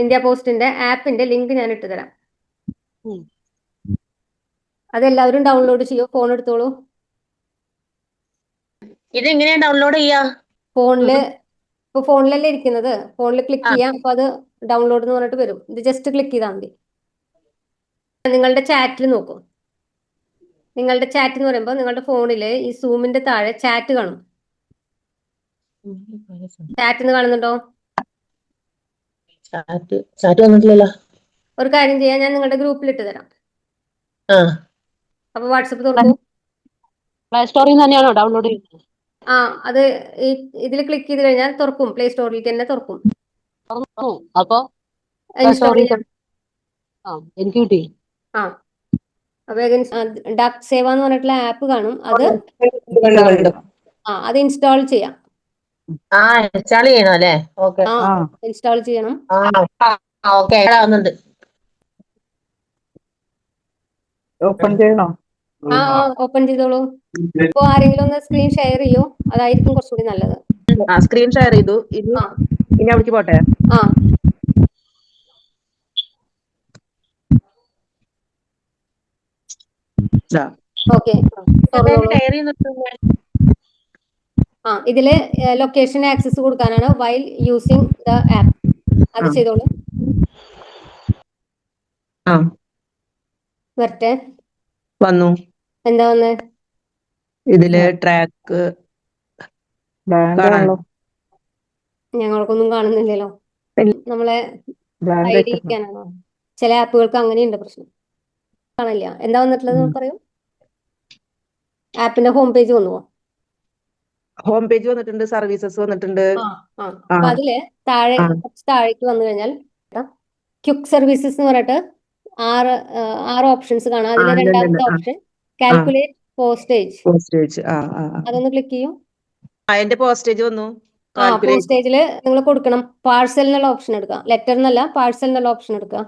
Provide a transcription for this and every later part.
India പോസ്റ്റിന്റെ ആപ്പിന്റെ link ഞാൻ ഇട്ട് തരാം. ഉം. അതെല്ലാവരും ഡൗൺലോഡ് ചെയ്യൂ. ഫോൺ എടുത്തോളൂ. ഇതെങ്ങനെയാ ഡൗൺലോഡ് ചെയ്യാ? ഫോണില് ഇപ്പൊ ഫോണിലല്ലേ ഇരിക്കുന്നത്, ഫോണിൽ ക്ലിക്ക് ആ. ചെയ്യാം. അപ്പൊ അത് ഡൗൺലോഡ് എന്ന് പറഞ്ഞിട്ട് വരും. ഇത് ജസ്റ്റ് ക്ലിക്ക് ചെയ്താൽ മതി. നിങ്ങളുടെ ചാറ്റിൽ നോക്കും. നിങ്ങളുടെ ചാറ്റ് എന്ന് പറയുമ്പോൾ നിങ്ങളുടെ ഫോണില് ഈ സൂമിന്റെ താഴെ ചാറ്റ് കാണും. ചാറ്റ് എന്ന് കാണുന്നുണ്ടോ? ചാറ്റ് വന്നിട്ടില്ലല്ലോ. ഒരു കാര്യം ചെയ്യാം, ഞാൻ നിങ്ങളുടെ ഗ്രൂപ്പിൽ ഇട്ട് തരാം. ആ, അപ്പൊ വാട്സപ്പ് തുറക്കൂ. പ്ലേ സ്റ്റോറിൽ നിന്ന് തന്നെയാണോ ഡൗൺലോഡ് ചെയ്യുന്നത്? ആ, അത് ഈ ഇതിൽ ക്ലിക്ക് ചെയ്ത് കഴിഞ്ഞാൽ തുറക്കും. പ്ലേ സ്റ്റോറിലേക്ക് തന്നെ തുറക്കും. അപ്പൊ ഇൻസ്റ്റാൾ ചെയ്യാം. എനിക്ക് കിട്ടി. ആ, അപ്പൊ ഡക്ക് സേവ എന്ന് പറഞ്ഞിട്ടുള്ള ആപ്പ് കാണും. അത് അത് ഇൻസ്റ്റാൾ ചെയ്യാം. ഇൻസ്റ്റാൾ ചെയ്യണം അല്ലേ? ഓക്കെ. ആ, ഇൻസ്റ്റാൾ ചെയ്യണം. ഓക്കെ, ആവുന്നുണ്ട്. ഓപ്പൺ ചെയ്യണോ? ആ, ഓപ്പൺ ചെയ്തോളൂ. ഇപ്പൊ ആരെങ്കിലും ഒന്ന് സ്ക്രീൻ ഷെയർ ചെയ്യൂ, അതായിരിക്കും കുറച്ചുകൂടി നല്ലത്. സ്ക്രീൻ ഷെയർ ചെയ്തു. ആ ഇനി അവിടേക്ക് പോട്ടെ. ആ ഓക്കെ, തുറന്നോളൂ. ഷെയർ ചെയ്യുന്നുണ്ട്. ഇതില് ലൊക്കേഷൻ ആക്സസ് കൊടുക്കാനാണ് വൈൽ യൂസിങ് ദ ആപ്പ്. അത് ചെയ്തോളൂ. വരട്ടെ. വന്നു. എന്താ വന്നേ? ഇതില് ട്രാക്ക് ഞങ്ങൾക്കൊന്നും കാണുന്നില്ലല്ലോ. നമ്മളെ ഐഡിയാണോ? ചില ആപ്പുകൾക്ക് അങ്ങനെയുണ്ട് പ്രശ്നം. കാണില്ല. എന്താ വന്നിട്ടുള്ളത് നമുക്ക് പറയൂ. ആപ്പിന്റെ ഹോം പേജ് വന്നുവോ? ഹോം പേജ് വന്നിട്ടുണ്ട്, സർവീസസ് വന്നിട്ടുണ്ട്. അപ്പൊ അതില് കുറച്ച് താഴേക്ക് വന്നു കഴിഞ്ഞാൽ ക്വിക്ക് സർവീസസ് എന്ന് പറഞ്ഞിട്ട് ആറ് ഓപ്ഷൻസ് കാണാം. അതിലെ രണ്ടാമത്തെ ഓപ്ഷൻ കാൽക്കുലേറ്റ് പോസ്റ്റേജ്. അതൊന്ന് ക്ലിക്ക് ചെയ്യൂ. അതിന്റെ പോസ്റ്റേജ് വന്നു. പോസ്റ്റേജില് നിങ്ങൾ കൊടുക്കണം. പാഴ്സൽ എന്നുള്ള ഓപ്ഷൻ എടുക്കുക. ലെറ്റർ എന്നല്ല, പാഴ്സൽ എന്നുള്ള ഓപ്ഷൻ എടുക്കുക.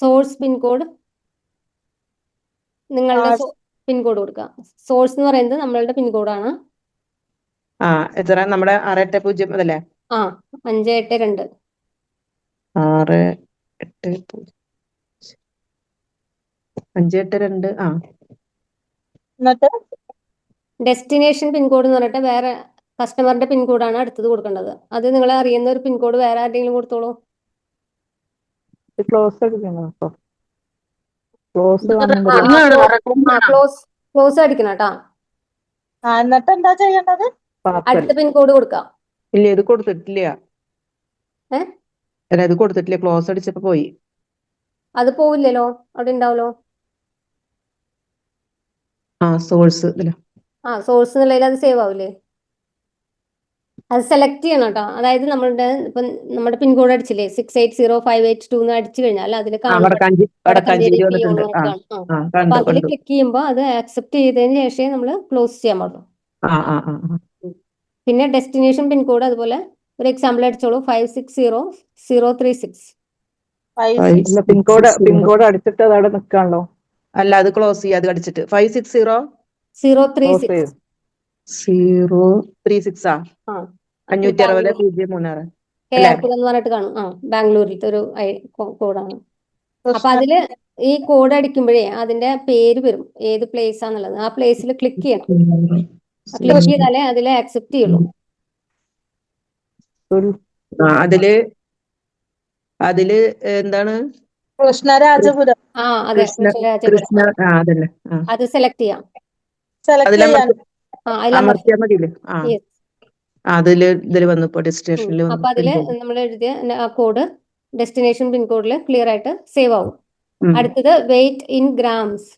സോഴ്സ് പിൻകോഡ്, നിങ്ങളുടെ പിൻകോഡ് കൊടുക്കുക. സോഴ്സ് എന്ന് പറയുന്നത് നമ്മളുടെ പിൻകോഡാണ്. എത്ര? നമ്മുടെ 680 അതല്ലേ? 582 582. എന്നിട്ട് ഡെസ്റ്റിനേഷൻ പിൻകോഡ് എന്ന് പറഞ്ഞിട്ട് വേറെ കസ്റ്റമറിന്റെ പിൻകോഡാണ് അടുത്തത് കൊടുക്കേണ്ടത്. അത് നിങ്ങൾ അറിയുന്ന ഒരു പിൻകോഡ് വേറെ ആരുടെങ്കിലും കൊടുത്തോളൂ. ക്ലോസ് അടിക്കണം കേട്ടോ. എന്നിട്ട് എന്താ ചെയ്യേണ്ടത്? അടുത്ത പിൻകോഡ് കൊടുക്കാം. ഇല്ല, ഇത് കൊടുത്തിട്ടില്ല. ഇത് കൊടുത്തിട്ടില്ല. ക്ലോസ് അടിച്ചപ്പോ പോയി. അത് പോവില്ലല്ലോ, അവിടെ ഉണ്ടാവല്ലോ. സോഴ്സ് സോഴ്സ് എന്നുള്ളതിൽ അത് സേവ് ആവില്ലേ? അത് സെലക്ട് ചെയ്യണം കേട്ടോ. അതായത് നമ്മുടെ പിൻകോഡ് അടിച്ചില്ലേ 680582 എന്ന് അടിച്ചു കഴിഞ്ഞാൽ അതിൽ കാണും അപ്പൊ അതിൽ ക്ലിക്ക് ചെയ്യുമ്പോൾ അത് ആക്സെപ്റ്റ് ചെയ്തതിന് ശേഷമേ നമ്മൾ ക്ലോസ് ചെയ്യാൻ പാടുള്ളൂ. പിന്നെ ഡെസ്റ്റിനേഷൻ പിൻകോഡ് അതുപോലെ ഒരു എക്സാമ്പിൾ അടിച്ചോളൂ. 560036. പിൻകോഡ് അടിച്ചിട്ട് അത് അവിടെ നിൽക്കാണല്ലോ. അല്ല, അത് ക്ലോസ് ചെയ്യാതെ അടിച്ചിട്ട് 560036. 036 560 കേരളത്തിൽ എന്ന് പറഞ്ഞിട്ട് കാണും. ബാംഗ്ലൂരിലത്തെ ഒരു കോഡാണ്. അപ്പൊ അതില് ഈ കോഡ് അടിക്കുമ്പോഴേ അതിന്റെ പേര് വരും, ഏത് പ്ലേസ് ആന്നുള്ളത്. ആ പ്ലേസിൽ ക്ലിക്ക് ചെയ്യണം. ക്ലിക്ക് ചെയ്താലേ അതിലെ ആക്സെപ്റ്റ് ചെയ്യുള്ളൂ. അതില് എന്താണ്? കൃഷ്ണരാജപുരം. അതെ, കൃഷ്ണരാജപുരം. അത് സെലക്ട് ചെയ്യാം. അമർത്തിയാ മതിയില്ലേ? ഇതില് വന്നപ്പോ ഡെസ്റ്റിനേഷനിൽ അപ്പൊ അതില് നമ്മൾ എഴുതിയ കോഡ് ഡെസ്റ്റിനേഷൻ പിൻകോഡിൽ ക്ലിയർ ആയിട്ട് സേവ് ആവും. അടുത്തത് വെയിറ്റ് ഇൻ ഗ്രാംസ്.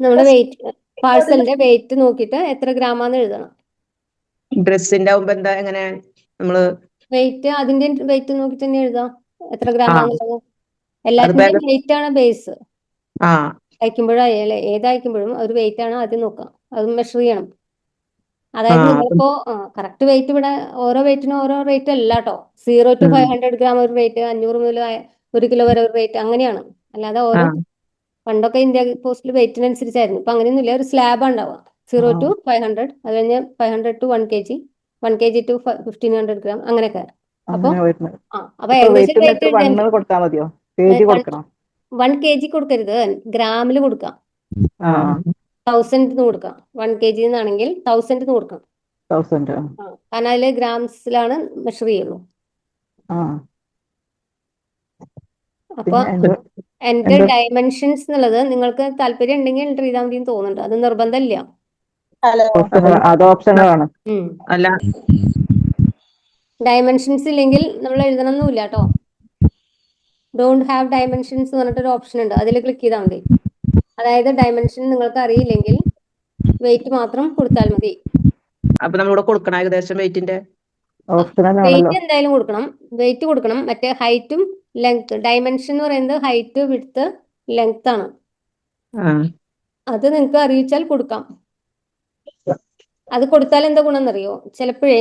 നമ്മുടെ വെയിറ്റ്, പാഴ്സലിന്റെ വെയിറ്റ് നോക്കിയിട്ട് എത്ര ഗ്രാമാന്ന് എഴുതണം. ഡ്രസ്സിന്റെ ആവുമ്പോ എന്താ, എങ്ങനെ നമ്മള് വെയിറ്റ് അതിന്റെ വെയിറ്റ് നോക്കിട്ട് തന്നെ എഴുതാം എത്ര ഗ്രാമാന്നുള്ളത്. എല്ലാത്തിന്റെയും വെയിറ്റ് ആണ് ബേസ്. അയക്കുമ്പോഴായാലും ഏതയക്കുമ്പോഴും ഒരു വെയിറ്റ് ആണ് ആദ്യം നോക്കാം. അത് മെഷർ ചെയ്യണം. അതായത് നിങ്ങളിപ്പോ കറക്റ്റ് വെയിറ്റ് ഇവിടെ ഓരോ വെയിറ്റിനും ഓരോ റേറ്റ് അല്ല കേട്ടോ. 0 to 500 ഗ്രാം ഒരു റേറ്റ്, 500 മുതൽ 1 കിലോ വരെ ഒരു റേറ്റ്, അങ്ങനെയാണ്. അല്ലാതെ ഓരോ പണ്ടൊക്കെ ഇന്ത്യ പോസ്റ്റിൽ വെയിറ്റിനനുസരിച്ചായിരുന്നു. ഇപ്പൊ അങ്ങനെയൊന്നുമില്ല. ഒരു സ്ലാബ് ഉണ്ടാവുക 0 to 500, അത് കഴിഞ്ഞ് 500 to 1 kg, 1 kg to 1500 gram അങ്ങനെയൊക്കെ. അപ്പൊ അങ്ങനെ വരുന്നത്. അപ്പൊ ഇപ്പൊ ഏകദേശം വെയിറ്റ് റേറ്റ് വണ്ണ് കൊടുത്താൽ മതിയോ? kg കൊടുക്കണം? 1 kg കൊടുക്കരുത്, ഗ്രാമിൽ കൊടുക്കാം. ആ 1000 കൊടുക്കാം. 1 kg എന്നാണെങ്കിൽ 1000 കൊടുക്കാം. 1000. കാരണം അതില് ഗ്രാംസിലാണ് മെഷർ ചെയ്യുള്ളൂ. ആ അപ്പൊ പിന്നെ എന്റെ ഡയമെൻഷൻസ് എന്നുള്ളത് നിങ്ങൾക്ക് താല്പര്യം ഉണ്ടെങ്കിൽ എൻ്റർ ചെയ്താൽ മതി എന്ന് തോന്നുന്നുണ്ട്. അത് നിർബന്ധമില്ല. ഹലോ അത് ഓപ്ഷനുകളാണ്. അല്ല ഡയമെൻഷൻസ് ഇല്ലെങ്കിൽ നമ്മൾ എഴുതണമെന്നില്ല കേട്ടോ. ഡോണ്ട് ഹാവ് ഡയമെൻഷൻസ് എന്ന് പറഞ്ഞിട്ടൊരു ഓപ്ഷൻ ഉണ്ട്, അതിൽ ക്ലിക്ക് ചെയ്താൽ മതി. അതായത് ഡയമെൻഷൻ നിങ്ങൾക്ക് അറിയില്ലെങ്കിൽ വെയിറ്റ് മാത്രം കൊടുത്താൽ മതി. അപ്പൊ നമ്മളിവിടെ കൊടുക്കണം ഏകദേശം വെയിറ്റിന്റെ ഓപ്ഷനാണല്ലോ. വെയിറ്റ് എന്തായാലും കൊടുക്കണം, വെയിറ്റ് കൊടുക്കണം. മറ്റേ ഹൈറ്റും ലെങ്ത്, ഡയമെൻഷൻ എന്ന് പറയുന്നത് ഹൈറ്റ്, വിഡ്ത്ത്, ലെങ്ത് ആണ്. അത് നിങ്ങൾക്ക് അറിയിച്ചാൽ കൊടുക്കാം. അത് കൊടുത്താൽ എന്താ ഗുണം എന്നറിയോ? ചിലപ്പോഴേ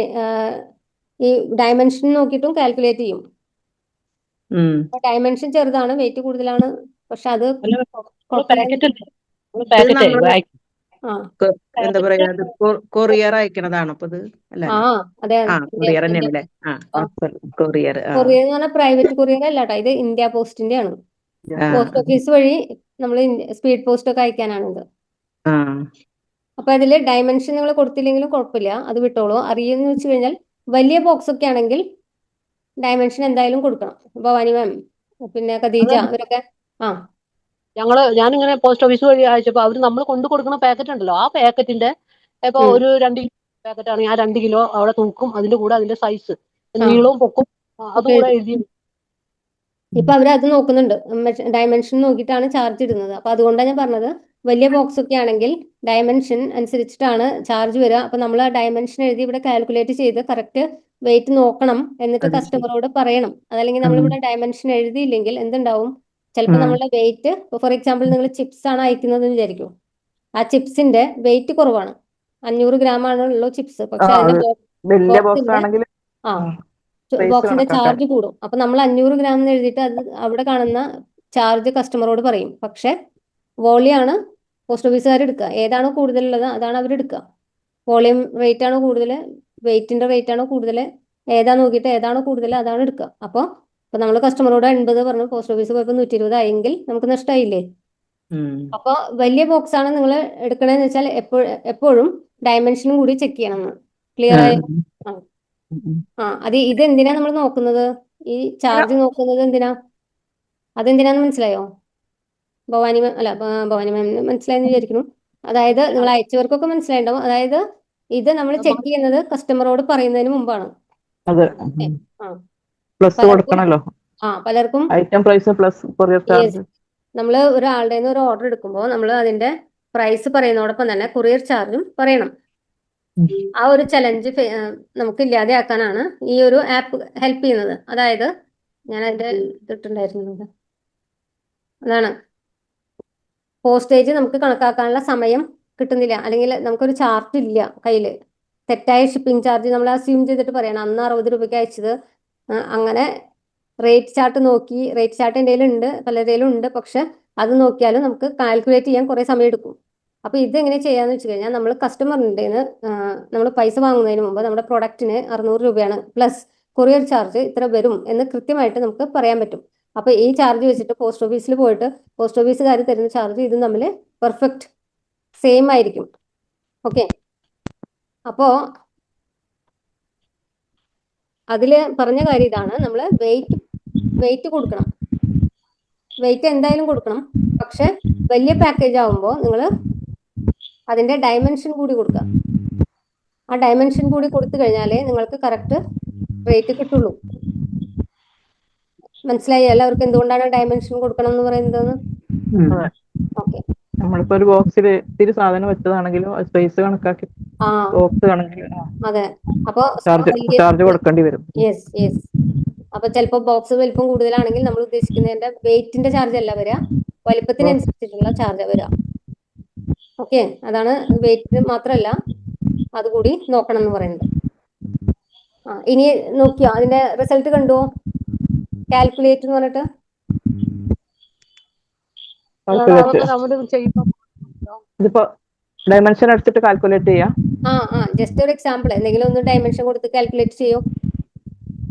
ഈ ഡയമെൻഷൻ നോക്കിയിട്ടും കാൽക്കുലേറ്റ് ചെയ്യും. ഡയമെൻഷൻ ചെറുതാണ്, വെയിറ്റ് കൂടുതലാണ്, പക്ഷെ അത് എന്താ പറയാ, കൊറിയർ അയക്കണതാണ് അപ്പൊ ഇത് അല്ല? അതെ കൊറിയർ തന്നെയാണല്ലേ? കൊറിയർ കൊറിയർ എന്ന് പറഞ്ഞാൽ പ്രൈവറ്റ് കൊറിയർ അല്ല കേട്ടോ, ഇത് ഇന്ത്യ പോസ്റ്റിന്റെ ആണ്. പോസ്റ്റ് ഓഫീസ് വഴി നമ്മൾ സ്പീഡ് പോസ്റ്റ് ഒക്കെ അയക്കാനാണിത്. അപ്പൊ അതില് ഡയമെൻഷൻ നിങ്ങൾ കൊടുത്തില്ലെങ്കിലും കുഴപ്പമില്ല, അത് വിട്ടോളൂ. അറിയുമെന്ന് വെച്ച് കഴിഞ്ഞാൽ വലിയ ബോക്സ് ഒക്കെ ആണെങ്കിൽ ഡയമെൻഷൻ എന്തായാലും കൊടുക്കണം. ഭവാനി മാം, പിന്നെ ഖദീജ, ഇവരൊക്കെ ഞാനിങ്ങനെ പോസ്റ്റ് ഓഫീസ് വഴി അയച്ചപ്പോ അവര് നമ്മൾ കൊണ്ടു കൊടുക്കുന്ന പാക്കറ്റ് ഉണ്ടല്ലോ, ആ പാക്കറ്റിന്റെ ഇപ്പൊ ഒരു 2 കിലോ പാക്കറ്റ് ആണെങ്കിൽ ആ 2 കിലോ അവിടെ തൂക്കും, അതിന്റെ കൂടെ അതിന്റെ സൈസ്, നീളവും പൊക്കും അതും കൂടെ എഴുതി. ഇപ്പൊ അവരത് നോക്കുന്നുണ്ട്, ഡയമെൻഷൻ നോക്കിയിട്ടാണ് ചാർജ് ഇടുന്നത്. അപ്പൊ അതുകൊണ്ടാണ് ഞാൻ പറഞ്ഞത്, വലിയ ബോക്സ് ഒക്കെ ആണെങ്കിൽ ഡയമെൻഷൻ അനുസരിച്ചിട്ടാണ് ചാർജ് വരിക. അപ്പൊ നമ്മൾ ആ ഡയമെൻഷൻ എഴുതി ഇവിടെ കാൽക്കുലേറ്റ് ചെയ്ത് കറക്റ്റ് വെയിറ്റ് നോക്കണം, എന്നിട്ട് കസ്റ്റമറോട് പറയണം. അതല്ലെങ്കിൽ നമ്മളിവിടെ ഡയമെൻഷൻ എഴുതിയില്ലെങ്കിൽ എന്തുണ്ടാവും, ചിലപ്പോൾ നമ്മളുടെ വെയിറ്റ്, ഫോർ എക്സാമ്പിൾ നിങ്ങൾ ചിപ്സ് ആണ് അയക്കുന്നത് എന്ന് വിചാരിക്കും, ആ ചിപ്സിന്റെ വെയിറ്റ് കുറവാണ്, 500 gram ആണുള്ളൂ ചിപ്സ്, പക്ഷെ അതിന്റെ വലിയ ബോക്സ് ആണെങ്കിൽ ബോക്സിന്റെ ചാർജ് കൂടും. അപ്പൊ നമ്മൾ 500 gram എന്ന് എഴുതിയിട്ട് അത് അവിടെ കാണുന്ന ചാർജ് കസ്റ്റമറോട് പറയും. പക്ഷെ വോളിയാണ് പോസ്റ്റ് ഓഫീസുകാർ എടുക്കുക, ഏതാണോ കൂടുതലുള്ളത് അതാണ് അവർ എടുക്കുക. വോളിയം റേറ്റ് ആണോ കൂടുതൽ, വെയിറ്റിന്റെ റേറ്റ് ആണോ കൂടുതൽ, ഏതാ നോക്കിയിട്ട് ഏതാണോ കൂടുതൽ അതാണ് എടുക്കുക. അപ്പോൾ നമ്മൾ കസ്റ്റമറോട് 80 പറഞ്ഞു, പോസ്റ്റ് ഓഫീസ് പോയപ്പോൾ 120 ആയെങ്കിൽ നമുക്ക് നഷ്ടമായില്ലേ? അപ്പോൾ വലിയ ബോക്സ് ആണ് നിങ്ങൾ എടുക്കണമെന്ന് വെച്ചാൽ എപ്പോഴും ഡയമെൻഷനും കൂടി ചെക്ക് ചെയ്യണം. ക്ലിയർ ആയോ? ഇത് എന്തിനാ നമ്മൾ നോക്കുന്നത്, ഈ ചാർജ് നോക്കുന്നത് എന്തിനാ, അതെന്തിനാന്ന് മനസ്സിലായോ? ഭവാനി മാം അല്ല, ഭവാനി മാമിന് മനസ്സിലായെന്ന് വിചാരിക്കുന്നു. അതായത് നിങ്ങൾ അയച്ചവർക്കൊക്കെ മനസ്സിലായിട്ടുണ്ടാവും. അതായത് ഇത് നമ്മൾ ചെക്ക് ചെയ്യുന്നത് കസ്റ്റമറോട് പറയുന്നതിന് മുമ്പാണ്. പലർക്കും item price plus courier charge. നമ്മൾ ഒരാളുടെ ഒരു ഓർഡർ എടുക്കുമ്പോൾ നമ്മൾ അതിന്റെ പ്രൈസ് പറയുന്നതോടൊപ്പം തന്നെ കൊറിയർ ചാർജും പറയണം. ആ ഒരു ചലഞ്ച് നമുക്ക് ഇല്ലാതെയാക്കാനാണ് ഈ ഒരു ആപ്പ് ഹെൽപ്പ് ചെയ്യുന്നത്. അതായത് ഞാൻ അതിന്റെ ഇട്ടിട്ടുണ്ടായിരുന്നത് അതാണ്, പോസ്റ്റേജ് നമുക്ക് കണക്കാക്കാനുള്ള സമയം കിട്ടുന്നില്ല, അല്ലെങ്കിൽ നമുക്കൊരു ചാർട്ട് ഇല്ല കയ്യിൽ. തെറ്റായ ഷിപ്പിംഗ് ചാർജ് നമ്മൾ അസ്യൂം ചെയ്തിട്ട് പറയണം, അന്ന് 60 രൂപയ്ക്ക് അയച്ചത്. അങ്ങനെ റേറ്റ് ചാർട്ട് നോക്കി, റേറ്റ് ചാർട്ട് എൻ്റെ കയ്യിലുണ്ട്, പലരുടെയിലും ഉണ്ട്, പക്ഷെ അത് നോക്കിയാലും നമുക്ക് കാൽക്കുലേറ്റ് ചെയ്യാൻ കുറേ സമയം എടുക്കും. അപ്പൊ ഇത് എങ്ങനെ ചെയ്യാന്ന് വെച്ച് കഴിഞ്ഞാൽ, നമ്മൾ കസ്റ്റമറിൻ്റെ നമ്മൾ പൈസ വാങ്ങുന്നതിന് മുമ്പ് നമ്മുടെ പ്രൊഡക്റ്റിന് 600 രൂപയാണ് പ്ലസ് കൊറിയർ ചാർജ് ഇത്ര വരും എന്ന് കൃത്യമായിട്ട് നമുക്ക് പറയാൻ പറ്റും. അപ്പൊ ഈ ചാർജ് വെച്ചിട്ട് പോസ്റ്റ് ഓഫീസിൽ പോയിട്ട് പോസ്റ്റ് ഓഫീസുകാർ തരുന്ന ചാർജ് ഇതും തമ്മിൽ പെർഫെക്റ്റ് സെയിം ആയിരിക്കും. ഓക്കെ, അപ്പോ അതില് പറഞ്ഞ കാര്യം ഇതാണ്, നമ്മൾ വെയിറ്റ് കൊടുക്കണം, വെയിറ്റ് എന്തായാലും കൊടുക്കണം. പക്ഷെ വലിയ പാക്കേജ് ആവുമ്പോൾ നിങ്ങൾ അതിന്റെ ഡയമെൻഷൻ കൂടി കൊടുക്കുക. ആ ഡയമെൻഷൻ കൂടി കൊടുത്തു കഴിഞ്ഞാലേ നിങ്ങൾക്ക് കറക്റ്റ് റേറ്റ് കിട്ടുള്ളൂ. മനസ്സിലായി എല്ലാവർക്കും എന്തുകൊണ്ടാണ് ഡയമെൻഷൻ കൊടുക്കണം എന്ന് പറയുന്നത്? ഓക്കെ, നമ്മളിപ്പോ ഒരു ബോക്സിൽ ഇത്തിരി സാധനം വെച്ചതാണെങ്കിലും സ്പേസ് കണക്കാക്കി ബോക്സ് ആണെങ്കിലും അതെ, അപ്പൊ ചാർജ് കൊടുക്കേണ്ടി വരും. Yes yes. അപ്പൊ ചിലപ്പോൾ ബോക്സ് വലിപ്പം കൂടുതലാണെങ്കിൽ നമ്മൾ ഉദ്ദേശിക്കുന്നതിന്റെ വെയിറ്റിന്റെ ചാർജ് അല്ല വരിക, വലിപ്പത്തിനനുസരിച്ചിട്ടുള്ള ചാർജ് വരിക. ഓക്കെ, അതാണ് വെയിറ്റ് മാത്രമല്ല അതുകൂടി നോക്കണം എന്ന് പറയുന്നത്. ഇനി നോക്കിയോ അതിന്റെ റിസൾട്ട് കണ്ടുവോ? കാൽക്കുലേറ്റ് എന്ന് പറഞ്ഞിട്ട് ഇതിപ്പോ ഡയമെൻഷൻ എടുത്തിട്ട് കാൽക്കുലേറ്റ് ചെയ്യാം. ജസ്റ്റ് ഒരു എക്സാമ്പിൾ എന്തെങ്കിലും ഒന്ന് ഡയമെൻഷൻ കൊടുത്ത് കാൽക്കുലേറ്റ് ചെയ്യോ.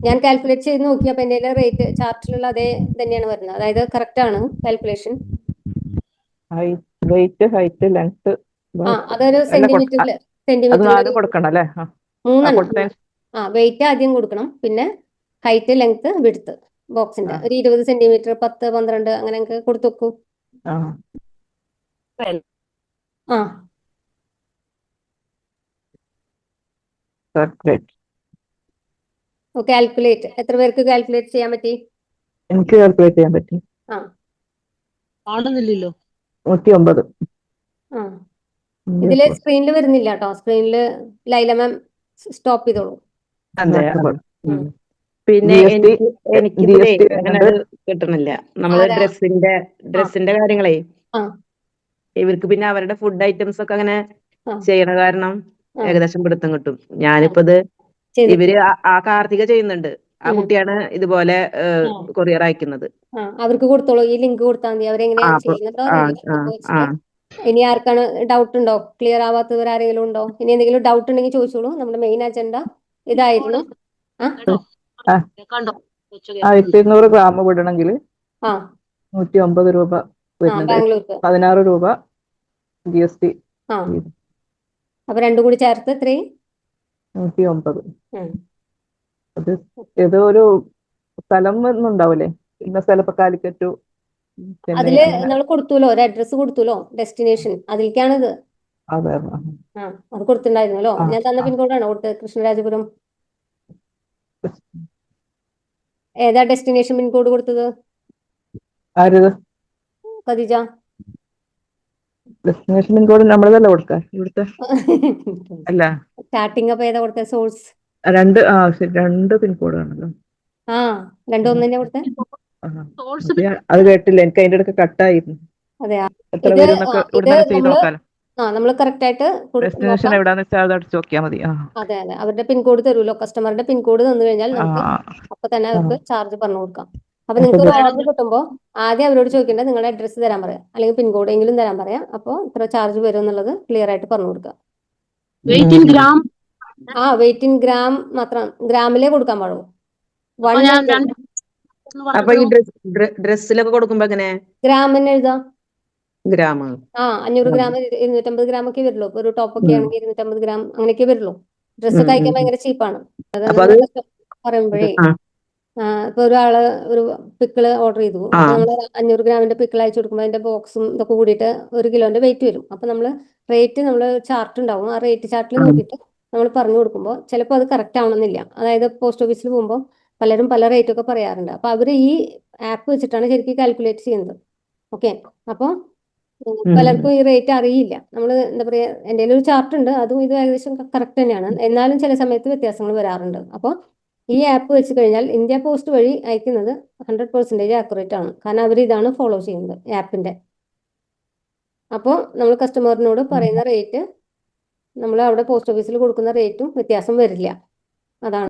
ഞാൻ കാൽക്കുലേറ്റ് ചെയ്ത് നോക്കി, അപ്പൊ എന്റെ റേറ്റ് ചാർട്ടിലുള്ള അതേ തന്നെയാണ് വരുന്നത്. അതായത് കറക്റ്റ് ആണ് കാൽക്കുലേഷൻ. വെയിറ്റ്, ഹൈറ്റ്, ലെങ്ത് അതൊരു അത് സെന്റിമീറ്റർ നാല് കൊടുക്കണം അല്ലേ? മൂന്നെണ്ണം. വെയിറ്റ് ആദ്യം കൊടുക്കണം, പിന്നെ ഹൈറ്റ്, ലെങ്ത്, വിഡ്ത്ത് ബോക്സിന്റെ ഒരു 20 സെന്റിമീറ്റർ, 10, 12 അങ്ങനെയൊക്കെ കൊടുത്തു വെക്കൂ. കാൽക്കുലേറ്റ്. എത്ര പേർക്ക് കാൽക്കുലേറ്റ് ചെയ്യാൻ പറ്റി? എനിക്ക് കാൽക്കുലേറ്റ് ചെയ്യാൻ പറ്റി. കാണുന്നില്ലല്ലോ. 109. ഇതില് സ്ക്രീനിൽ വരുന്നില്ല കേട്ടോ. സ്ക്രീനില് ലൈല മാം സ്റ്റോപ്പ് ചെയ്തോളൂ. അതെ. പിന്നെ എനിക്കിതിലേ അങ്ങനെ അത് കിട്ടണില്ല. നമ്മള് ഡ്രസ്സിന്റെ കാര്യങ്ങളെ ഇവർക്ക് പിന്നെ അവരുടെ ഫുഡ് ഐറ്റംസ് ഒക്കെ അങ്ങനെ ചെയ്യണ കാരണം ഏകദേശം പിടുത്തം കിട്ടും. ഞാനിപ്പോ ഇത് ഇവര് ആ കാർത്തിക ചെയ്യുന്നുണ്ട്. ആ കുട്ടിയാണ് ഇതുപോലെ കൊറിയർ അയക്കുന്നത്. അവർക്ക് കൊടുത്തോളൂ. ഈ ലിങ്ക് കൊടുത്താൽ മതി. അവരെങ്ങനെയാണ് ചെയ്യുന്നുണ്ടോ ഇനി ആർക്കാണ് ഡൗട്ട് ഉണ്ടോ? ക്ലിയർ ആവാത്തവർ ആരെങ്കിലും ഉണ്ടോ? ഇനി എന്തെങ്കിലും ഡൗട്ട് ഉണ്ടെങ്കിൽ ചോദിച്ചോളൂ. നമ്മുടെ മെയിൻ അജണ്ട ഇതായിരുന്നു. 1200 ഗ്രാം വിടണമെങ്കിൽ 109 രൂപ വരുന്നുണ്ട്. ബാംഗ്ലൂർക്ക് 16 രൂപ GST. അപ്പൊ രണ്ടും കൂടി ചേർത്ത് എത്രയും 109. അത് ഏതോ ഒരു സ്ഥലം ഒന്നുണ്ടാവൂലേ? ഇന്ന സ്ഥലം ഇപ്പൊ കാലിക്കറ്റു. അതില് നമ്മൾ കൊടുത്തൂലോ, ഒരു അഡ്രസ് കൊടുത്തൂലോ, ഡെസ്റ്റിനേഷൻ. അതിലേക്കാണിത്. അത് കൊടുത്തിട്ടുണ്ടായിരുന്നല്ലോ. ഞാൻ തന്ന പിൻകോഡാണോ കൊടുത്തത്? കൃഷ്ണരാജപുരം. ഏതാ ഡെസ്റ്റിനേഷൻ പിൻകോഡ് കൊടുത്തത്? ഖദീജ. ഡെസ്റ്റിനേഷൻ പിൻകോഡ് നമ്മളതല്ല കൊടുക്കുക ഇവിടുത്തെ. അല്ല, സ്റ്റാർട്ടിങ് അപ്പൊ ഏതാ കൊടുത്തത്? സോഴ്സ് രണ്ട് പിൻകോഡാണല്ലോ. രണ്ടും ഒന്ന് തന്നെ കൊടുത്തേ. അത് കേട്ടില്ല, എനിക്ക് അതിന്റെ ഇടയ്ക്ക് കട്ടായിരുന്നു. അതെയാ? നമ്മള് കറക്റ്റ് ആയിട്ട് ഡെസ്റ്റിനേഷൻ എവിടാന്ന് വെച്ചാൽ അത് അടിച്ചു നോക്കിയാൽ മതി. അതെ, അവരുടെ പിൻകോഡ് തരുമല്ലോ. കസ്റ്റമറുടെ പിൻകോഡ് തന്നു കഴിഞ്ഞാൽ നമുക്ക് അപ്പൊ തന്നെ അവർക്ക് ചാർജ് പറഞ്ഞു കൊടുക്കാം. അപ്പൊ നിങ്ങൾക്ക് ഒരു ഓർഡർ കിട്ടുമ്പോൾ ആദ്യം അവരോട് ചോദിക്കേണ്ടത് നിങ്ങളുടെ അഡ്രസ്സ് തരാൻ പറയാം, അല്ലെങ്കിൽ പിൻകോഡ് എങ്കിലും തരാൻ പറയാം. അപ്പോൾ ഇത്ര ചാർജ് വരും എന്നുള്ളത് ക്ലിയർ ആയിട്ട് പറഞ്ഞു കൊടുക്കാം. വെയിറ്റ് ഇൻ ഗ്രാം മാത്രം, ഗ്രാമിലേ കൊടുക്കാൻ പാടുള്ളൂ. അപ്പൊ ഈ ഡ്രസ്സിലൊക്കെ കൊടുക്കുമ്പോ എങ്ങനെ? ഗ്രാമിന് എഴുതാം. ഗ്രാം 500 ഗ്രാം, 250 ഗ്രാം ഒക്കെ വരുള്ളൂ. ഒരു ടോപ്പ് ഒക്കെ ആണെങ്കിൽ 250 ഗ്രാം അങ്ങനെയൊക്കെ വരുള്ളൂ. ഡ്രസ്സ് കഴിക്കാൻ ഭയങ്കര ചീപ്പാണ്. പറയുമ്പോഴേ ഇപ്പൊ ഒരാള് ഒരു പിക്കിള് ഓർഡർ ചെയ്തു. അപ്പൊ നമ്മള് 500 ഗ്രാമിന്റെ പിക്കിൾ അയച്ചു കൊടുക്കുമ്പോൾ അതിന്റെ ബോക്സും ഇതൊക്കെ കൂടിയിട്ട് 1 കിലോന്റെ വെയിറ്റ് വരും. അപ്പൊ നമ്മള് ചാർട്ട് ഉണ്ടാവും. ആ റേറ്റ് ചാർട്ടിൽ നോക്കിയിട്ട് നമ്മൾ പറഞ്ഞു കൊടുക്കുമ്പോൾ ചിലപ്പോൾ അത് കറക്റ്റ് ആവണമെന്നില്ല. അതായത് പോസ്റ്റ് ഓഫീസിൽ പോകുമ്പോൾ പലരും പല റേറ്റ് ഒക്കെ പറയാറുണ്ട്. അപ്പൊ അവര് ഈ ആപ്പ് വെച്ചിട്ടാണ് ശരിക്കും കാൽക്കുലേറ്റ് ചെയ്യുന്നത്. ഓക്കെ, അപ്പൊ പലർക്കും ഈ റേറ്റ് അറിയില്ല. നമ്മൾ എന്താ പറയാ, എൻ്റെ ഒരു ചാർട്ട് ഉണ്ട്, അതും ഇത് ഏകദേശം കറക്റ്റ് തന്നെയാണ്. എന്നാലും ചില സമയത്ത് വ്യത്യാസങ്ങൾ വരാറുണ്ട്. അപ്പോൾ ഈ ആപ്പ് വെച്ച് കഴിഞ്ഞാൽ ഇന്ത്യ പോസ്റ്റ് വഴി അയക്കുന്നത് 100% ആക്യുറേറ്റ് ആണ്. കാരണം അവർ ഇതാണ് ഫോളോ ചെയ്യുന്നത് ആപ്പിന്റെ. അപ്പോൾ നമ്മൾ കസ്റ്റമറിനോട് പറയുന്ന റേറ്റ് നമ്മൾ അവിടെ പോസ്റ്റ് ഓഫീസിൽ കൊടുക്കുന്ന റേറ്റും വ്യത്യാസം വരില്ല. അതാണ്.